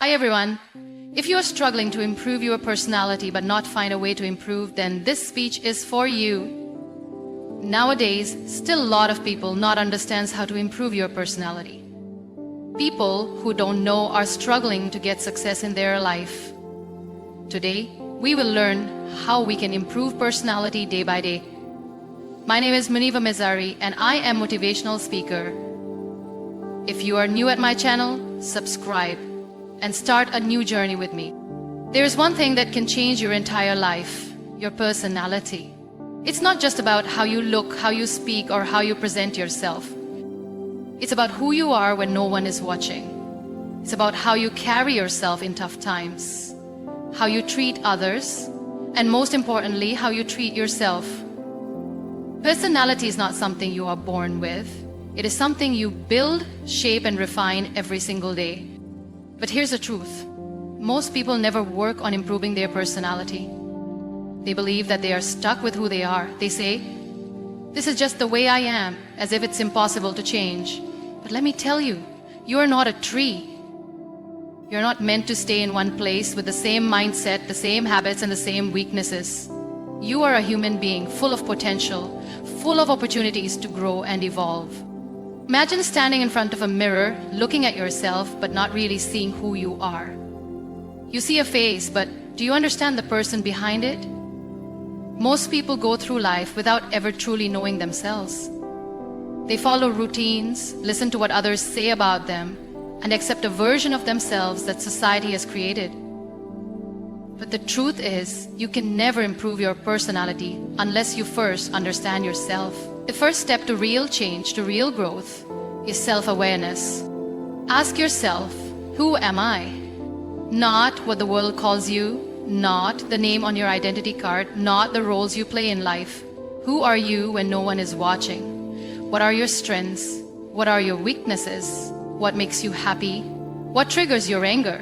Hi everyone. If you are struggling to improve your personality but not find a way to improve, then this speech is for you. Nowadays, still a lot of people not understands how to improve your personality. People who don't know are struggling to get success in their life. Today, we will learn how we can improve personality day by day. My name is Muniba Mazari and I am motivational speaker. If you are new at my channel, subscribe and start a new journey with me. There is one thing that can change your entire life, your personality. It's not just about how you look, how you speak, or how you present yourself. It's about who you are when no one is watching. It's about how you carry yourself in tough times, how you treat others, and most importantly, how you treat yourself. Personality is not something you are born with. It is something you build, shape, and refine every single day. But here's the truth. Most people never work on improving their personality. They believe that they are stuck with who they are. They say, "This is just the way I am," as if it's impossible to change. But let me tell you, you are not a tree. You're not meant to stay in one place with the same mindset, the same habits, and the same weaknesses. You are a human being full of potential, full of opportunities to grow and evolve. Imagine standing in front of a mirror, looking at yourself, but not really seeing who you are. You see a face, but do you understand the person behind it? Most people go through life without ever truly knowing themselves. They follow routines, listen to what others say about them, and accept a version of themselves that society has created. But the truth is, you can never improve your personality unless you first understand yourself. The first step to real change, to real growth, is self-awareness. Ask yourself, who am I? Not what the world calls you, not the name on your identity card, not the roles you play in life. Who are you when no one is watching? What are your strengths? What are your weaknesses? What makes you happy? What triggers your anger?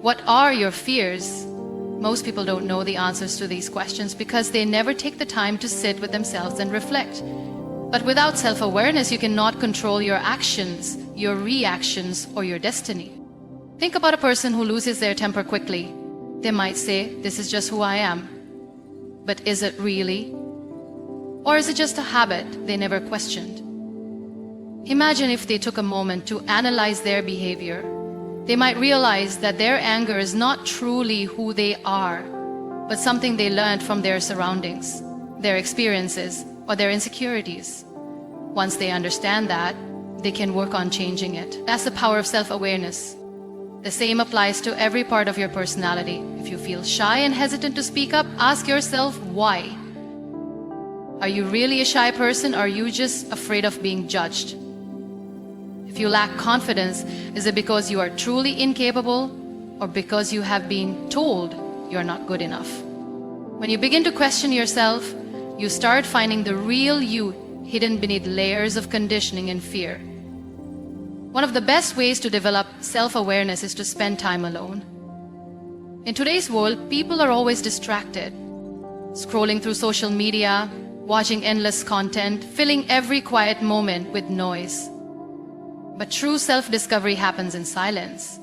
What are your fears? Most people don't know the answers to these questions because they never take the time to sit with themselves and reflect. But without self-awareness, you cannot control your actions, your reactions, or your destiny. Think about a person who loses their temper quickly. They might say, "This is just who I am." But is it really? Or is it just a habit they never questioned? Imagine if they took a moment to analyze their behavior. They might realize that their anger is not truly who they are, but something they learned from their surroundings, their experiences, or their insecurities. Once they understand that, they can work on changing it. That's the power of self-awareness. The same applies to every part of your personality. If you feel shy and hesitant to speak up, ask yourself why. Are you really a shy person, or are you just afraid of being judged? If you lack confidence, is it because you are truly incapable, or because you have been told you're not good enough? When you begin to question yourself, you start finding the real you hidden beneath layers of conditioning and fear. One of the best ways to develop self-awareness is to spend time alone. In today's world, people are always distracted, scrolling through social media, watching endless content, filling every quiet moment with noise. But true self-discovery happens in silence.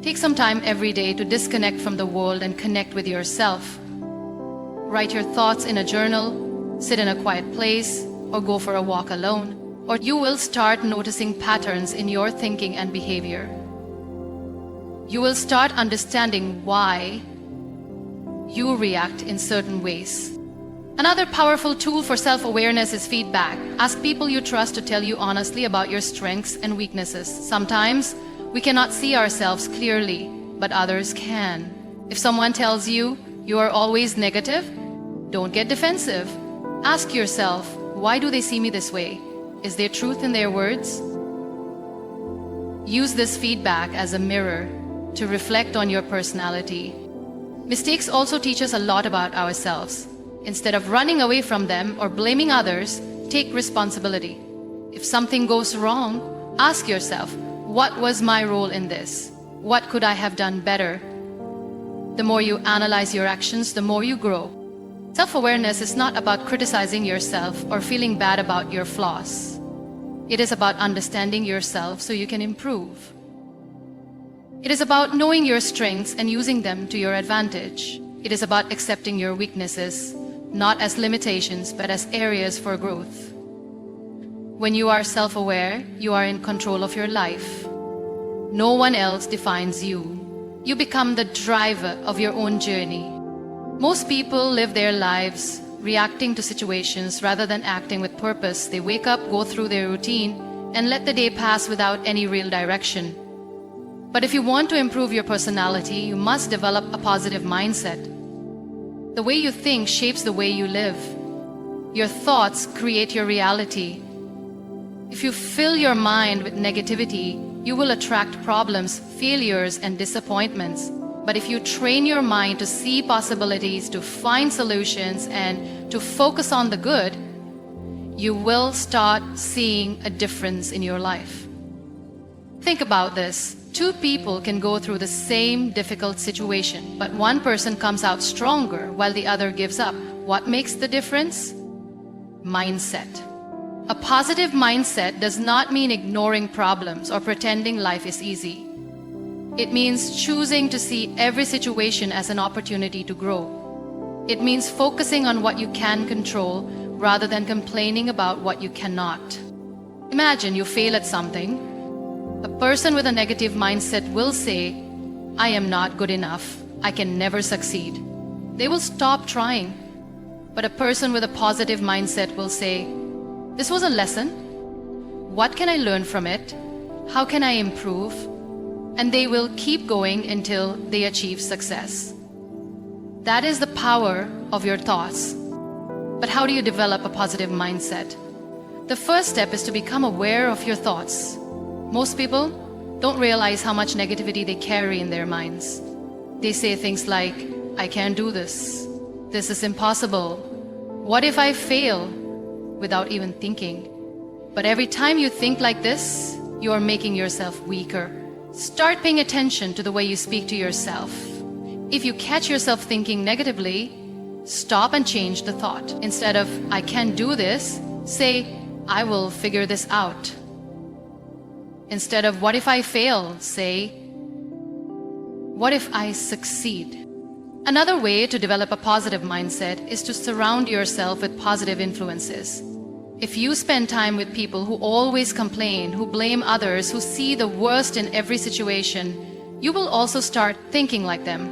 Take some time every day to disconnect from the world and connect with yourself. Write your thoughts in a journal, sit in a quiet place, or go for a walk alone, or you will start noticing patterns in your thinking and behavior. You will start understanding why you react in certain ways. Another powerful tool for self-awareness is feedback. Ask people you trust to tell you honestly about your strengths and weaknesses. Sometimes we cannot see ourselves clearly, but others can. If someone tells you you are always negative, don't get defensive. Ask yourself, why do they see me this way? Is there truth in their words? Use this feedback as a mirror to reflect on your personality. Mistakes also teach us a lot about ourselves. Instead of running away from them or blaming others, take responsibility. If something goes wrong, ask yourself, what was my role in this? What could I have done better? The more you analyze your actions, the more you grow. Self-awareness is not about criticizing yourself or feeling bad about your flaws. It is about understanding yourself so you can improve. It is about knowing your strengths and using them to your advantage. It is about accepting your weaknesses, not as limitations, but as areas for growth. When you are self-aware, you are in control of your life. No one else defines you. You become the driver of your own journey. Most people live their lives reacting to situations rather than acting with purpose. They wake up, go through their routine, and let the day pass without any real direction. But if you want to improve your personality, you must develop a positive mindset. The way you think shapes the way you live. Your thoughts create your reality. If you fill your mind with negativity, you will attract problems, failures, and disappointments. But if you train your mind to see possibilities, to find solutions, and to focus on the good, you will start seeing a difference in your life. Think about this. Two people can go through the same difficult situation, but one person comes out stronger while the other gives up. What makes the difference? Mindset. A positive mindset does not mean ignoring problems or pretending life is easy. It means choosing to see every situation as an opportunity to grow. It means focusing on what you can control rather than complaining about what you cannot. Imagine you fail at something. A person with a negative mindset will say, "I am not good enough. I can never succeed." They will stop trying. But a person with a positive mindset will say, "This was a lesson. What can I learn from it? How can I improve?" And they will keep going until they achieve success. That is the power of your thoughts. But how do you develop a positive mindset? The first step is to become aware of your thoughts. Most people don't realize how much negativity they carry in their minds. They say things like, "I can't do this. This is impossible. What if I fail?" without even thinking. But every time you think like this, you are making yourself weaker. Start paying attention to the way you speak to yourself. If you catch yourself thinking negatively, stop and change the thought. Instead of, "I can't do this," say, "I will figure this out." Instead of, "What if I fail?" say, "What if I succeed?" Another way to develop a positive mindset is to surround yourself with positive influences. If you spend time with people who always complain, who blame others, who see the worst in every situation, you will also start thinking like them.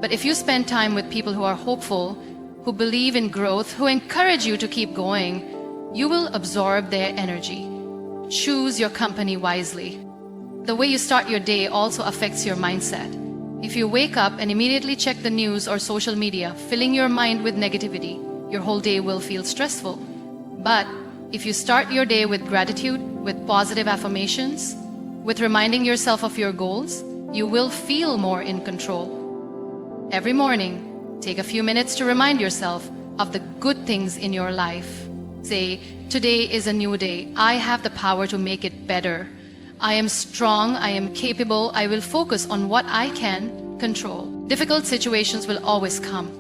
But if you spend time with people who are hopeful, who believe in growth, who encourage you to keep going, you will absorb their energy. Choose your company wisely. The way you start your day also affects your mindset. If you wake up and immediately check the news or social media, filling your mind with negativity, your whole day will feel stressful. But if you start your day with gratitude, with positive affirmations, with reminding yourself of your goals, you will feel more in control. Every morning, take a few minutes to remind yourself of the good things in your life. Say, "Today is a new day. I have the power to make it better. I am strong, I am capable, I will focus on what I can control." Difficult situations will always come.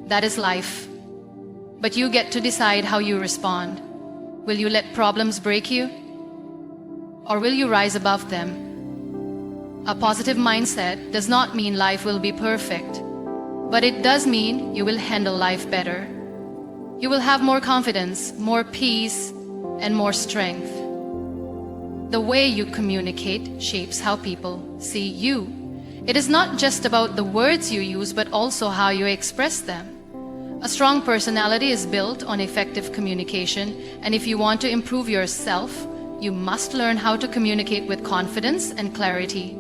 That is life. But you get to decide how you respond. Will you let problems break you? Or will you rise above them? A positive mindset does not mean life will be perfect, but it does mean you will handle life better. You will have more confidence, more peace, and more strength. The way you communicate shapes how people see you. It is not just about the words you use, but also how you express them. A strong personality is built on effective communication, and if you want to improve yourself, you must learn how to communicate with confidence and clarity.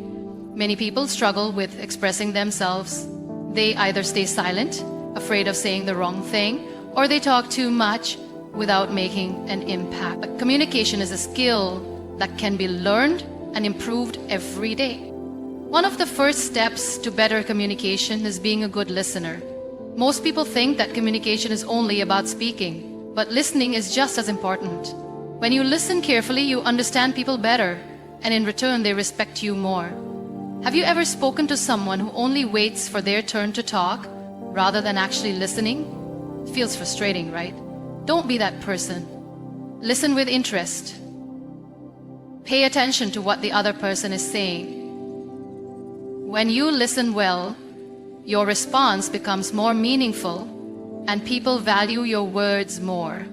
Many people struggle with expressing themselves. They either stay silent, afraid of saying the wrong thing, or they talk too much without making an impact. But communication is a skill that can be learned and improved every day. One of the first steps to better communication is being a good listener. Most people think that communication is only about speaking, but listening is just as important. When you listen carefully, you understand people better, and in return, they respect you more. Have you ever spoken to someone who only waits for their turn to talk rather than actually listening? It feels frustrating, right? Don't be that person. Listen with interest. Pay attention to what the other person is saying. When you listen well, your response becomes more meaningful and people value your words more.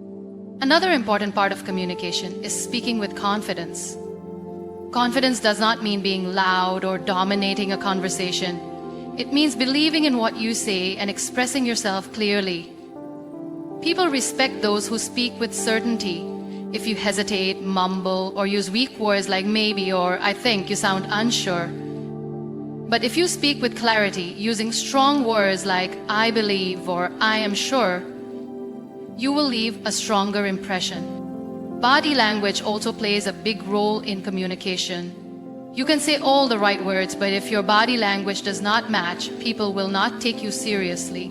Another important part of communication is speaking with confidence. Confidence does not mean being loud or dominating a conversation. It means believing in what you say and expressing yourself clearly. People respect those who speak with certainty. If you hesitate, mumble, or use weak words like maybe or I think, you sound unsure. But if you speak with clarity, using strong words like I believe or I am sure, you will leave a stronger impression. Body language also plays a big role in communication. You can say all the right words, but if your body language does not match, people will not take you seriously.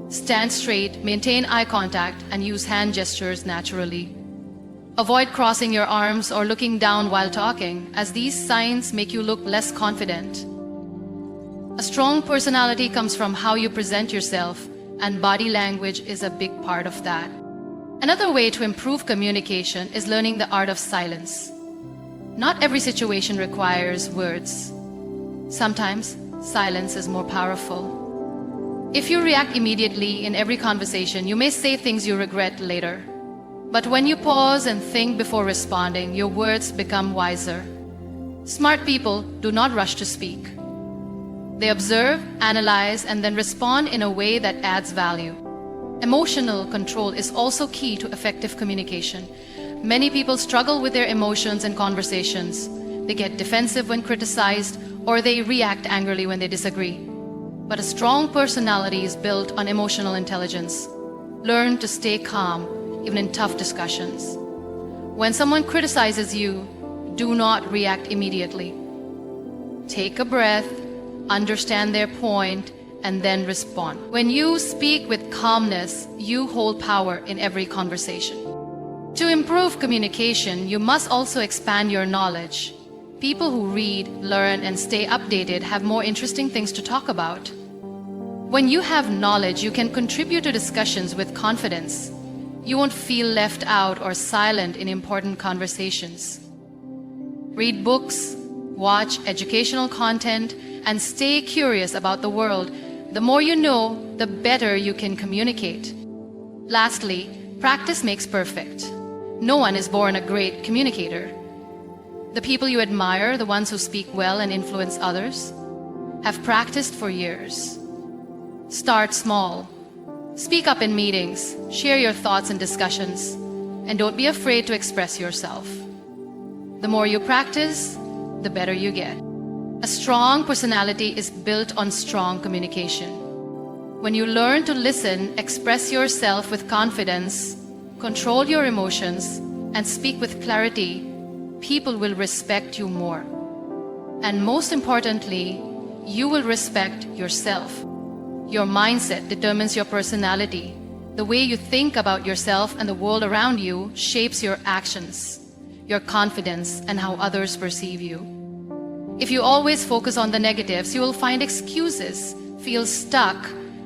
Stand straight, maintain eye contact, and use hand gestures naturally. Avoid crossing your arms or looking down while talking, as these signs make you look less confident. A strong personality comes from how you present yourself, and body language is a big part of that. Another way to improve communication is learning the art of silence. Not every situation requires words. Sometimes silence is more powerful. If you react immediately in every conversation, you may say things you regret later. But when you pause and think before responding, your words become wiser. Smart people do not rush to speak. They observe, analyze, and then respond in a way that adds value. Emotional control is also key to effective communication. Many people struggle with their emotions in conversations. They get defensive when criticized, or they react angrily when they disagree. But a strong personality is built on emotional intelligence. Learn to stay calm, even in tough discussions. When someone criticizes you, do not react immediately. Take a breath, understand their point, and then respond. When you speak with calmness, you hold power in every conversation. To improve communication, you must also expand your knowledge. People who read, learn, and stay updated have more interesting things to talk about. When you have knowledge, you can contribute to discussions with confidence. You won't feel left out or silent in important conversations. Read books, watch educational content, and stay curious about the world. The more you know, the better you can communicate. Lastly, practice makes perfect. No one is born a great communicator. The people you admire, the ones who speak well and influence others, have practiced for years. Start small. Speak up in meetings, share your thoughts in discussions, and don't be afraid to express yourself. The more you practice, the better you get. A strong personality is built on strong communication. When you learn to listen, express yourself with confidence, control your emotions, and speak with clarity, people will respect you more. And most importantly, you will respect yourself. Your mindset determines your personality. The way you think about yourself and the world around you shapes your actions, your confidence, and how others perceive you. If you always focus on the negatives, you will find excuses, feel stuck,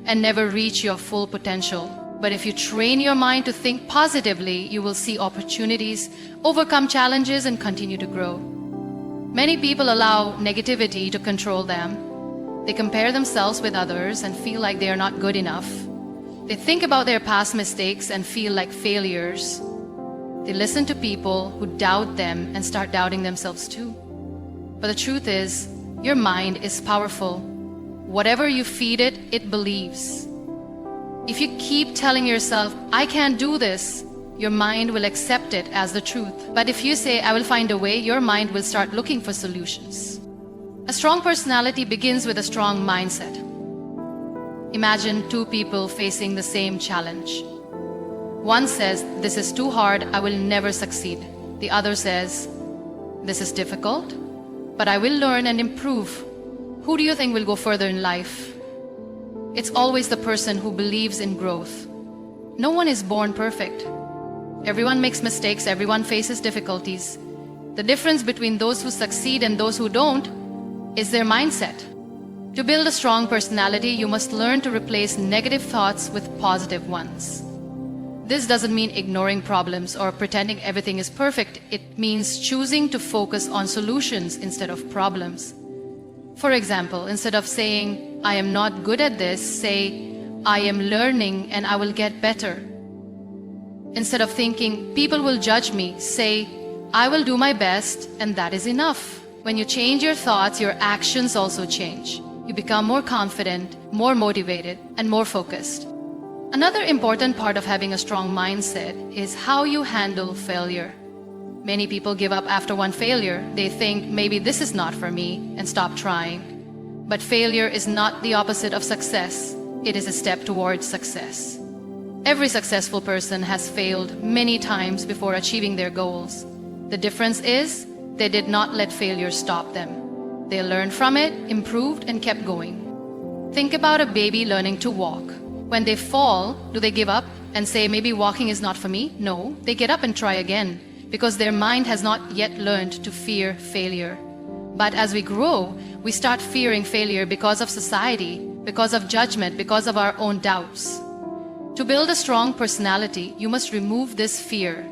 and never reach your full potential. But if you train your mind to think positively, you will see opportunities, overcome challenges, and continue to grow. Many people allow negativity to control them. They compare themselves with others and feel like they are not good enough. They think about their past mistakes and feel like failures. They listen to people who doubt them and start doubting themselves too. But the truth is, your mind is powerful. Whatever you feed it, it believes. If you keep telling yourself, I can't do this, your mind will accept it as the truth. But if you say, I will find a way, your mind will start looking for solutions. A strong personality begins with a strong mindset. Imagine two people facing the same challenge. One says, this is too hard, I will never succeed. The other says, this is difficult, but I will learn and improve. Who do you think will go further in life? It's always the person who believes in growth. No one is born perfect. Everyone makes mistakes, everyone faces difficulties. The difference between those who succeed and those who don't is their mindset. To build a strong personality, you must learn to replace negative thoughts with positive ones. This doesn't mean ignoring problems or pretending everything is perfect. It means choosing to focus on solutions instead of problems. For example, instead of saying, I am not good at this, say, I am learning and I will get better. Instead of thinking, people will judge me, say, I will do my best and that is enough. When you change your thoughts, your actions also change. You become more confident, more motivated, and more focused. Another important part of having a strong mindset is how you handle failure. Many people give up after one failure. They think, maybe this is not for me, and stop trying. But failure is not the opposite of success. It is a step towards success. Every successful person has failed many times before achieving their goals. The difference is, they did not let failure stop them. They learned from it, improved, and kept going. Think about a baby learning to walk. When they fall, do they give up and say, maybe walking is not for me? No, they get up and try again because their mind has not yet learned to fear failure. But as we grow, we start fearing failure because of society, because of judgment, because of our own doubts. To build a strong personality, you must remove this fear.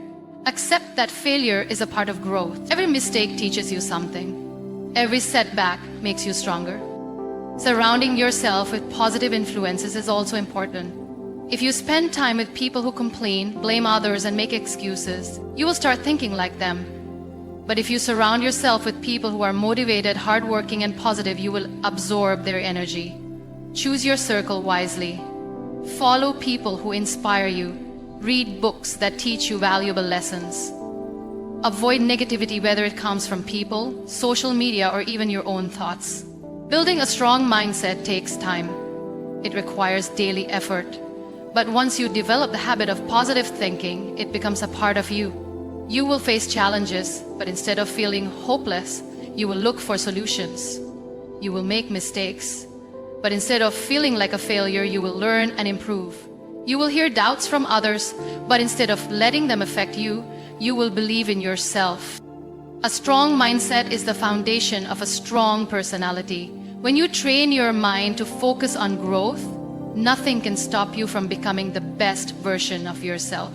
Accept that failure is a part of growth. Every mistake teaches you something. Every setback makes you stronger. Surrounding yourself with positive influences is also important. If you spend time with people who complain, blame others, and make excuses, you will start thinking like them. But if you surround yourself with people who are motivated, hardworking, and positive, you will absorb their energy. Choose your circle wisely. Follow people who inspire you. Read books that teach you valuable lessons. Avoid negativity, whether it comes from people, social media, or even your own thoughts. Building a strong mindset takes time. It requires daily effort. But once you develop the habit of positive thinking, it becomes a part of you. You will face challenges, but instead of feeling hopeless, you will look for solutions. You will make mistakes, but instead of feeling like a failure, you will learn and improve. You will hear doubts from others, but instead of letting them affect you, you will believe in yourself. A strong mindset is the foundation of a strong personality. When you train your mind to focus on growth, nothing can stop you from becoming the best version of yourself.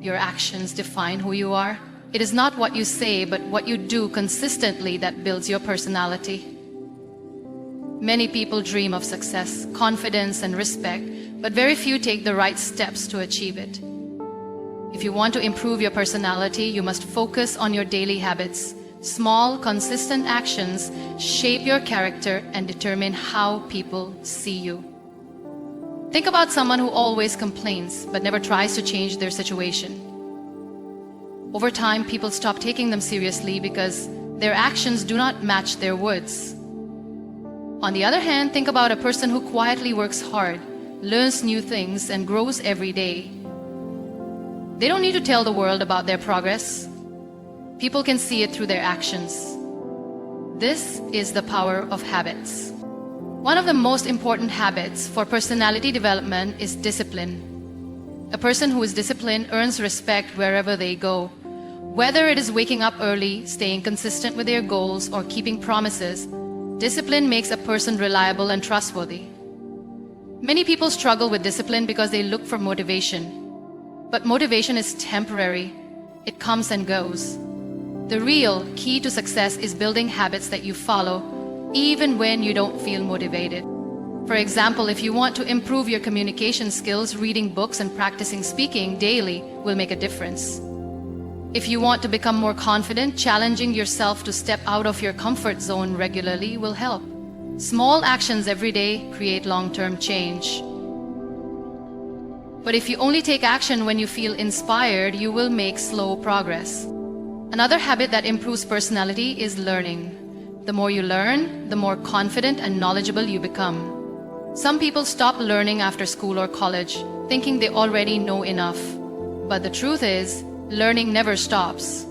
Your actions define who you are. It is not what you say, but what you do consistently that builds your personality. Many people dream of success, confidence, and respect, but very few take the right steps to achieve it. If you want to improve your personality, you must focus on your daily habits. Small, consistent actions shape your character and determine how people see you. Think about someone who always complains but never tries to change their situation. Over time, people stop taking them seriously because their actions do not match their words. On the other hand, think about a person who quietly works hard, learns new things, and grows every day. They don't need to tell the world about their progress. People can see it through their actions. This is the power of habits. One of the most important habits for personality development is discipline. A person who is disciplined earns respect wherever they go. Whether it is waking up early, staying consistent with their goals, or keeping promises, discipline makes a person reliable and trustworthy. Many people struggle with discipline because they look for motivation. But motivation is temporary. It comes and goes. The real key to success is building habits that you follow even when you don't feel motivated. For example, if you want to improve your communication skills, reading books and practicing speaking daily will make a difference. If you want to become more confident, challenging yourself to step out of your comfort zone regularly will help. Small actions every day create long-term change. But if you only take action when you feel inspired, you will make slow progress. Another habit that improves personality is learning. The more you learn, the more confident and knowledgeable you become. Some people stop learning after school or college, thinking they already know enough. But the truth is, learning never stops.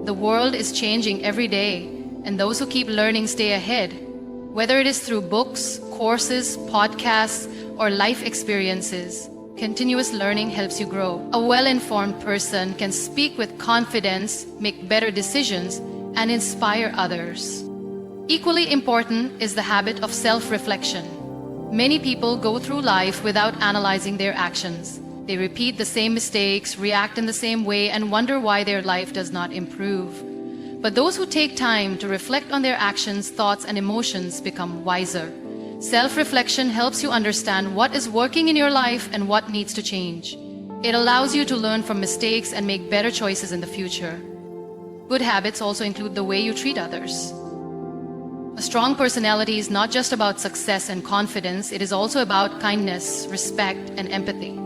The world is changing every day, and those who keep learning stay ahead. Whether it is through books, courses, podcasts, or life experiences, continuous learning helps you grow. A well-informed person can speak with confidence, make better decisions, and inspire others. Equally important is the habit of self-reflection. Many people go through life without analyzing their actions. They repeat the same mistakes, react in the same way, and wonder why their life does not improve. But those who take time to reflect on their actions, thoughts, and emotions become wiser. Self-reflection helps you understand what is working in your life and what needs to change. It allows you to learn from mistakes and make better choices in the future. Good habits also include the way you treat others. A strong personality is not just about success and confidence, it is also about kindness, respect, and empathy.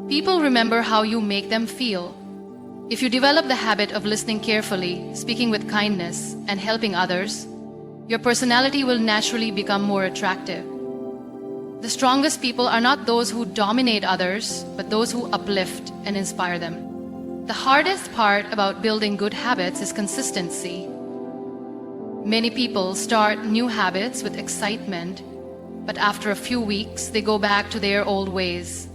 People remember how you make them feel. If you develop the habit of listening carefully, speaking with kindness, and helping others, your personality will naturally become more attractive. The strongest people are not those who dominate others, but those who uplift and inspire them. The hardest part about building good habits is consistency. Many people start new habits with excitement, but after a few weeks, they go back to their old ways.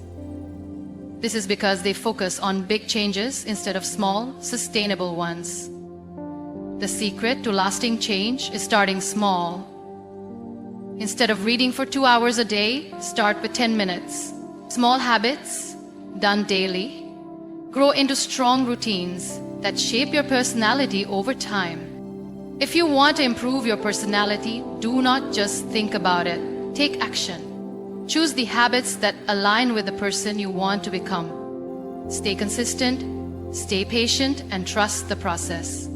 This is because they focus on big changes instead of small, sustainable ones. The secret to lasting change is starting small. Instead of reading for 2 hours a day, start with 10 minutes. Small habits, done daily, grow into strong routines that shape your personality over time. If you want to improve your personality, do not just think about it. Take action. Choose the habits that align with the person you want to become. Stay consistent, stay patient, and trust the process.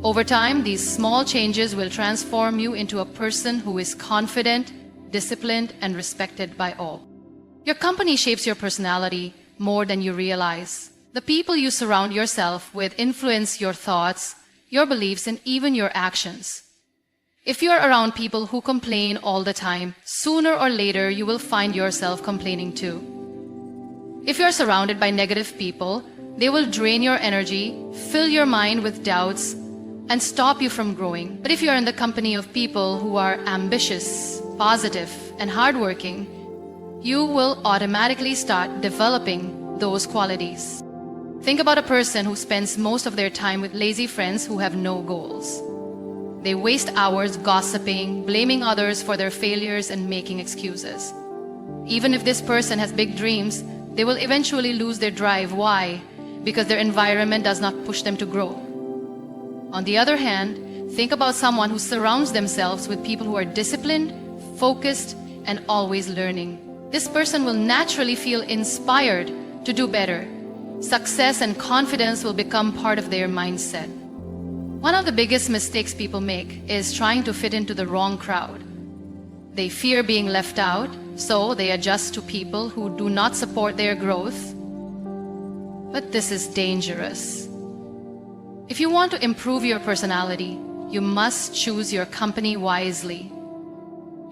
Over time, these small changes will transform you into a person who is confident, disciplined, and respected by all. Your company shapes your personality more than you realize. The people you surround yourself with influence your thoughts, your beliefs, and even your actions. If you are around people who complain all the time, sooner or later you will find yourself complaining too. If you are surrounded by negative people, they will drain your energy, fill your mind with doubts, and stop you from growing. But if you are in the company of people who are ambitious, positive, and hardworking, you will automatically start developing those qualities. Think about a person who spends most of their time with lazy friends who have no goals. They waste hours gossiping, blaming others for their failures, and making excuses. Even if this person has big dreams, they will eventually lose their drive. Why? Because their environment does not push them to grow. On the other hand, think about someone who surrounds themselves with people who are disciplined, focused, and always learning. This person will naturally feel inspired to do better. Success and confidence will become part of their mindset. One of the biggest mistakes people make is trying to fit into the wrong crowd. They fear being left out, so they adjust to people who do not support their growth. But this is dangerous. If you want to improve your personality, you must choose your company wisely.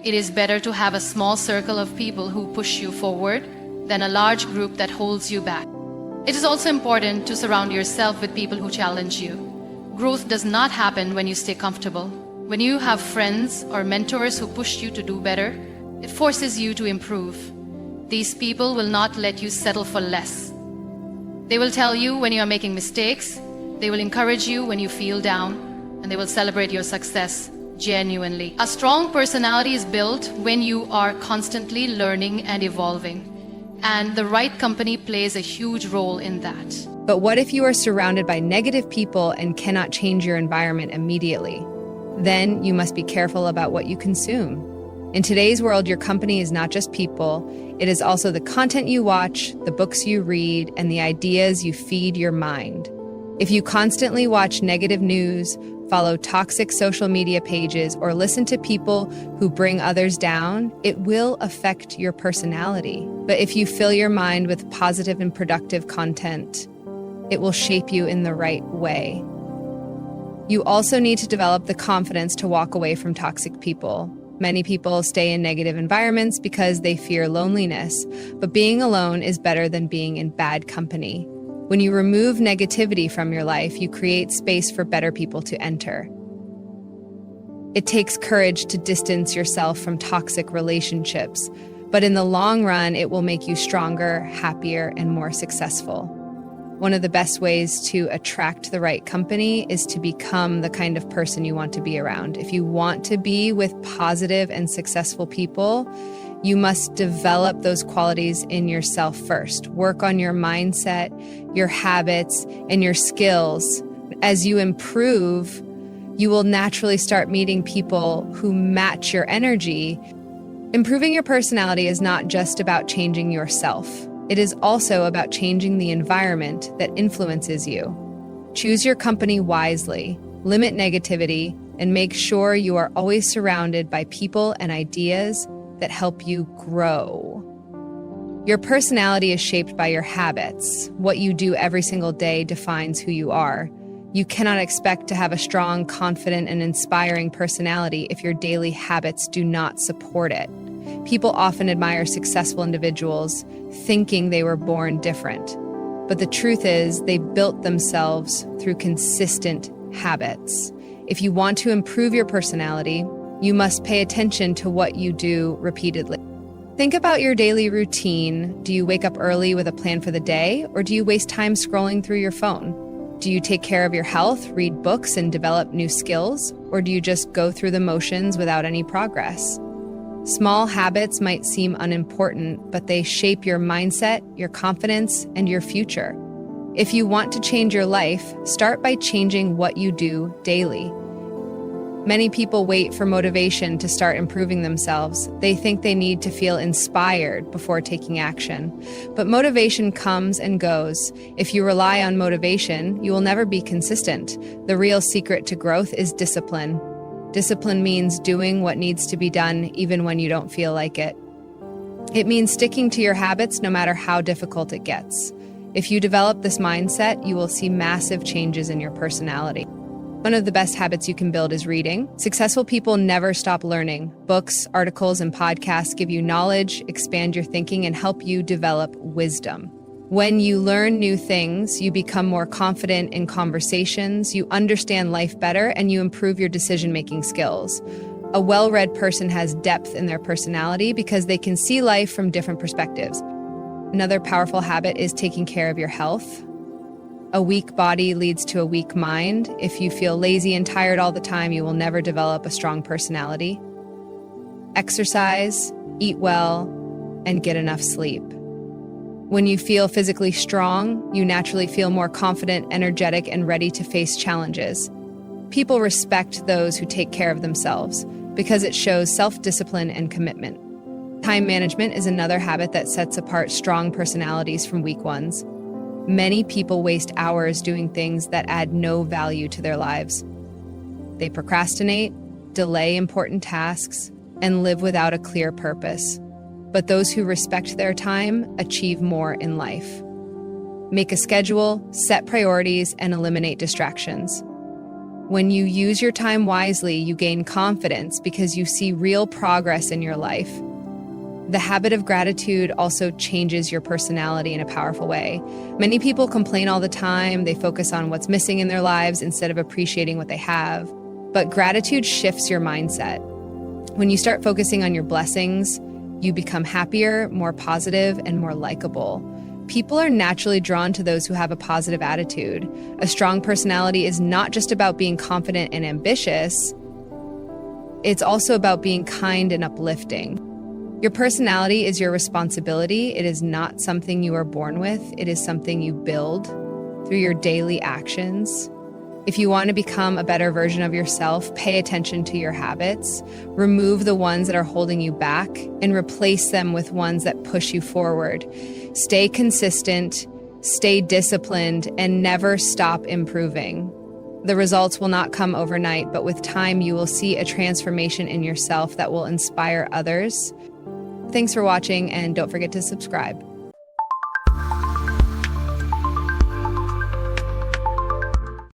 It is better to have a small circle of people who push you forward than a large group that holds you back. It is also important to surround yourself with people who challenge you. Growth does not happen when you stay comfortable. When you have friends or mentors who push you to do better, it forces you to improve. These people will not let you settle for less. They will tell you when you are making mistakes, they will encourage you when you feel down, and they will celebrate your success genuinely. A strong personality is built when you are constantly learning and evolving, and the right company plays a huge role in that. But what if you are surrounded by negative people and cannot change your environment immediately? Then you must be careful about what you consume. In today's world, your company is not just people, it is also the content you watch, the books you read, and the ideas you feed your mind. If you constantly watch negative news, follow toxic social media pages, or listen to people who bring others down, it will affect your personality. But if you fill your mind with positive and productive content, it will shape you in the right way. You also need to develop the confidence to walk away from toxic people. Many people stay in negative environments because they fear loneliness, but being alone is better than being in bad company. When you remove negativity from your life, you create space for better people to enter. It takes courage to distance yourself from toxic relationships, but in the long run, it will make you stronger, happier, and more successful. One of the best ways to attract the right company is to become the kind of person you want to be around. If you want to be with positive and successful people, You must develop those qualities in yourself first. Work on your mindset, your habits, and your skills. As you improve, you will naturally start meeting people who match your energy. Improving your personality is not just about changing yourself. It is also about changing the environment that influences you. Choose your company wisely, limit negativity, and make sure you are always surrounded by people and ideas that help you grow. Your personality is shaped by your habits. What you do every single day defines who you are. You cannot expect to have a strong, confident, and inspiring personality if your daily habits do not support it. People often admire successful individuals, thinking they were born different. But the truth is, they built themselves through consistent habits. If you want to improve your personality, you must pay attention to what you do repeatedly. Think about your daily routine. Do you wake up early with a plan for the day, or do you waste time scrolling through your phone? Do you take care of your health, read books, and develop new skills, or do you just go through the motions without any progress? Small habits might seem unimportant, but they shape your mindset, your confidence, and your future. If you want to change your life, start by changing what you do daily. Many people wait for motivation to start improving themselves. They think they need to feel inspired before taking action. But motivation comes and goes. If you rely on motivation, you will never be consistent. The real secret to growth is discipline. Discipline means doing what needs to be done even when you don't feel like it. It means sticking to your habits no matter how difficult it gets. If you develop this mindset, you will see massive changes in your personality. One of the best habits you can build is reading. Successful people never stop learning. Books, articles, and podcasts give you knowledge, expand your thinking, and help you develop wisdom. When you learn new things, you become more confident in conversations, you understand life better, and you improve your decision-making skills. A well-read person has depth in their personality because they can see life from different perspectives. Another powerful habit is taking care of your health. A weak body leads to a weak mind. If you feel lazy and tired all the time, you will never develop a strong personality. Exercise, eat well, and get enough sleep. When you feel physically strong, you naturally feel more confident, energetic, and ready to face challenges. People respect those who take care of themselves because it shows self-discipline and commitment. Time management is another habit that sets apart strong personalities from weak ones. Many people waste hours doing things that add no value to their lives. They procrastinate, delay important tasks, and live without a clear purpose. But those who respect their time achieve more in life. Make a schedule, set priorities, and eliminate distractions. When you use your time wisely, you gain confidence because you see real progress in your life. The habit of gratitude also changes your personality in a powerful way. Many people complain all the time. They focus on what's missing in their lives instead of appreciating what they have. But gratitude shifts your mindset. When you start focusing on your blessings, you become happier, more positive, and more likable. People are naturally drawn to those who have a positive attitude. A strong personality is not just about being confident and ambitious. It's also about being kind and uplifting. Your personality is your responsibility. It is not something you are born with. It is something you build through your daily actions. If you want to become a better version of yourself, pay attention to your habits, remove the ones that are holding you back, and replace them with ones that push you forward. Stay consistent, stay disciplined, and never stop improving. The results will not come overnight, but with time, you will see a transformation in yourself that will inspire others. Thanks for watching, and don't forget to subscribe.